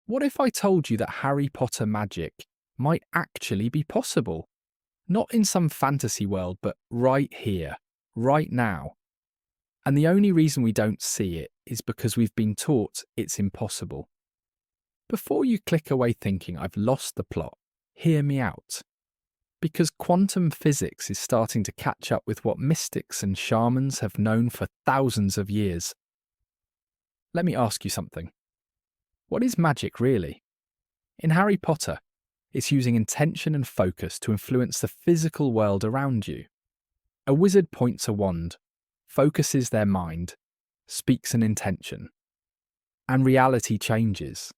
What if I told you that Harry Potter magic might actually be possible? Not in some fantasy world, but right here, right now. And the only reason we don't see it is because we've been taught it's impossible. Before you click away thinking I've lost the plot, hear me out. Because quantum physics is starting to catch up with what mystics and shamans have known for thousands of years. Let me ask you something. What is magic really? In Harry Potter, it's using intention and focus to influence the physical world around you. A wizard points a wand, focuses their mind, speaks an intention, and reality changes.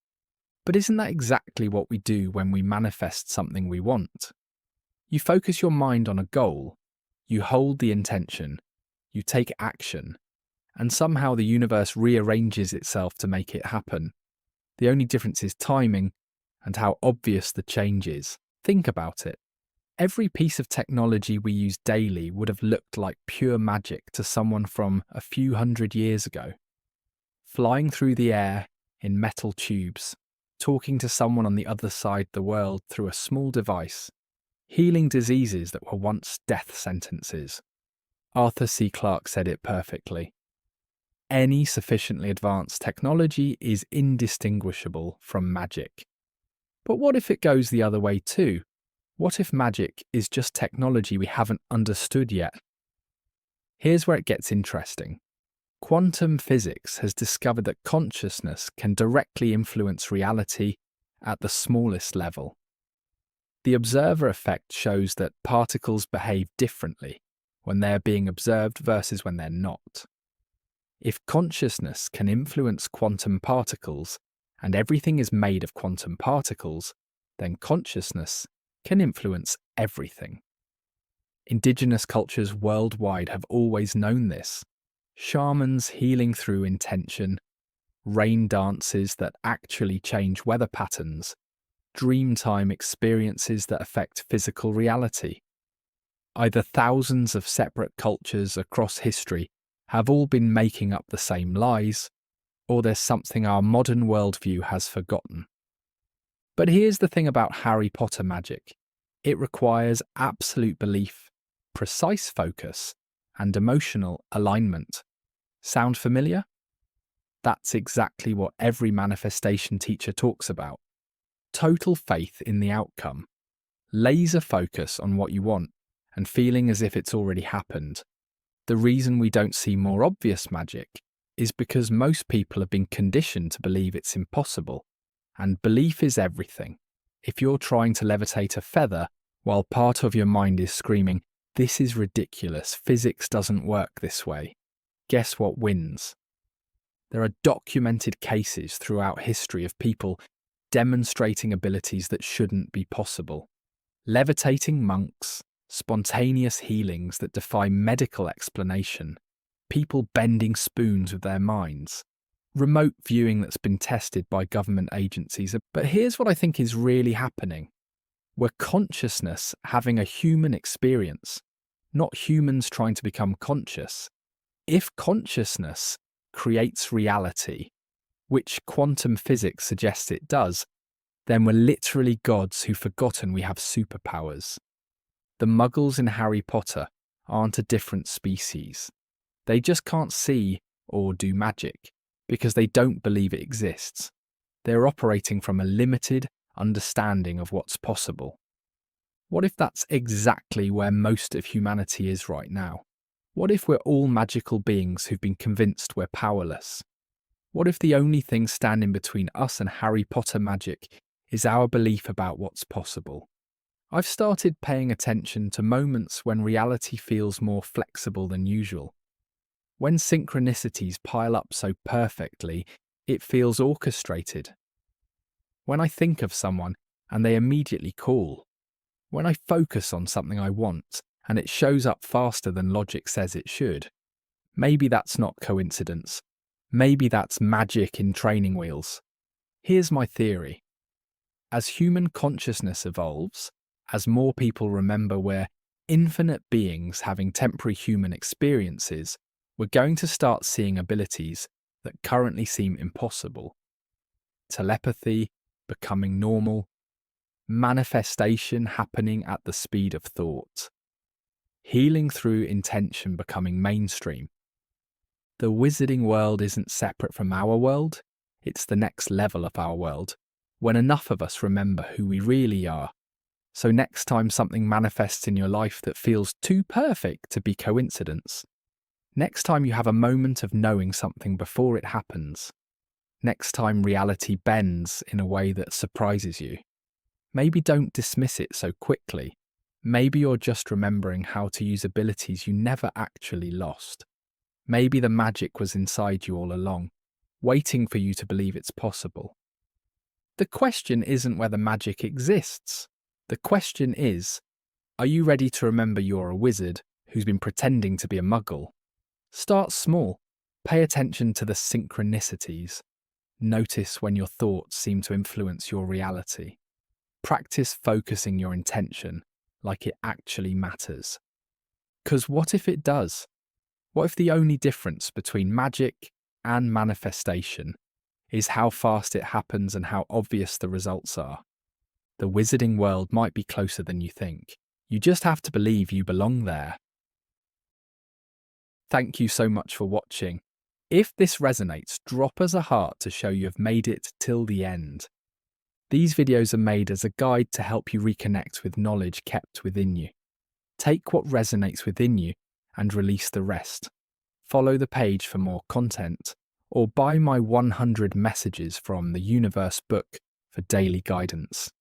But isn't that exactly what we do when we manifest something we want? You focus your mind on a goal, you hold the intention, you take action, and somehow the universe rearranges itself to make it happen. The only difference is timing and how obvious the change is. Think about it. Every piece of technology we use daily would have looked like pure magic to someone from a few hundred years ago. Flying through the air in metal tubes, talking to someone on the other side of the world through a small device, healing diseases that were once death sentences. Arthur C. Clarke said it perfectly. Any sufficiently advanced technology is indistinguishable from magic. But what if it goes the other way too? What if magic is just technology we haven't understood yet? Here's where it gets interesting. Quantum physics has discovered that consciousness can directly influence reality at the smallest level. The observer effect shows that particles behave differently when they're being observed versus when they're not. If consciousness can influence quantum particles, and everything is made of quantum particles, then consciousness can influence everything. Indigenous cultures worldwide have always known this. Shamans healing through intention, rain dances that actually change weather patterns, dreamtime experiences that affect physical reality. Either thousands of separate cultures across history have all been making up the same lies, or there's something our modern worldview has forgotten. But here's the thing about Harry Potter magic. It requires absolute belief, precise focus, and emotional alignment. Sound familiar? That's exactly what every manifestation teacher talks about. Total faith in the outcome, laser focus on what you want, and feeling as if it's already happened. The reason we don't see more obvious magic is because most people have been conditioned to believe it's impossible. And belief is everything. If you're trying to levitate a feather while part of your mind is screaming, "This is ridiculous, physics doesn't work this way," guess what wins? There are documented cases throughout history of people demonstrating abilities that shouldn't be possible. Levitating monks, spontaneous healings that defy medical explanation, people bending spoons with their minds, remote viewing that's been tested by government agencies. But here's what I think is really happening. We're consciousness having a human experience, not humans trying to become conscious. If consciousness creates reality, which quantum physics suggests it does, then we're literally gods who've forgotten we have superpowers. The muggles in Harry Potter aren't a different species. They just can't see or do magic because they don't believe it exists. They're operating from a limited understanding of what's possible. What if that's exactly where most of humanity is right now? What if we're all magical beings who've been convinced we're powerless? What if the only thing standing between us and Harry Potter magic is our belief about what's possible? I've started paying attention to moments when reality feels more flexible than usual. When synchronicities pile up so perfectly, it feels orchestrated. When I think of someone and they immediately call. When I focus on something I want and it shows up faster than logic says it should. Maybe that's not coincidence. Maybe that's magic in training wheels. Here's my theory. As human consciousness evolves, as more people remember we're infinite beings having temporary human experiences, we're going to start seeing abilities that currently seem impossible. Telepathy, becoming normal, manifestation happening at the speed of thought, healing through intention becoming mainstream. The wizarding world isn't separate from our world, it's the next level of our world, when enough of us remember who we really are. So next time something manifests in your life that feels too perfect to be coincidence, next time you have a moment of knowing something before it happens, next time reality bends in a way that surprises you, maybe don't dismiss it so quickly. Maybe you're just remembering how to use abilities you never actually lost. Maybe the magic was inside you all along, waiting for you to believe it's possible. The question isn't whether magic exists. The question is, are you ready to remember you're a wizard who's been pretending to be a muggle? Start small. Pay attention to the synchronicities. Notice when your thoughts seem to influence your reality. Practice focusing your intention like it actually matters. 'Cause what if it does? What if the only difference between magic and manifestation is how fast it happens and how obvious the results are? The wizarding world might be closer than you think. You just have to believe you belong there. Thank you so much for watching. If this resonates, drop us a heart to show you have made it till the end. These videos are made as a guide to help you reconnect with knowledge kept within you. Take what resonates within you and release the rest. Follow the page for more content, or buy my 100 messages from the Universe book for daily guidance.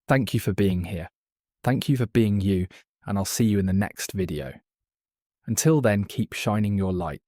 Thank you for being here. Thank you for being you, and I'll see you in the next video. Until then, keep shining your light.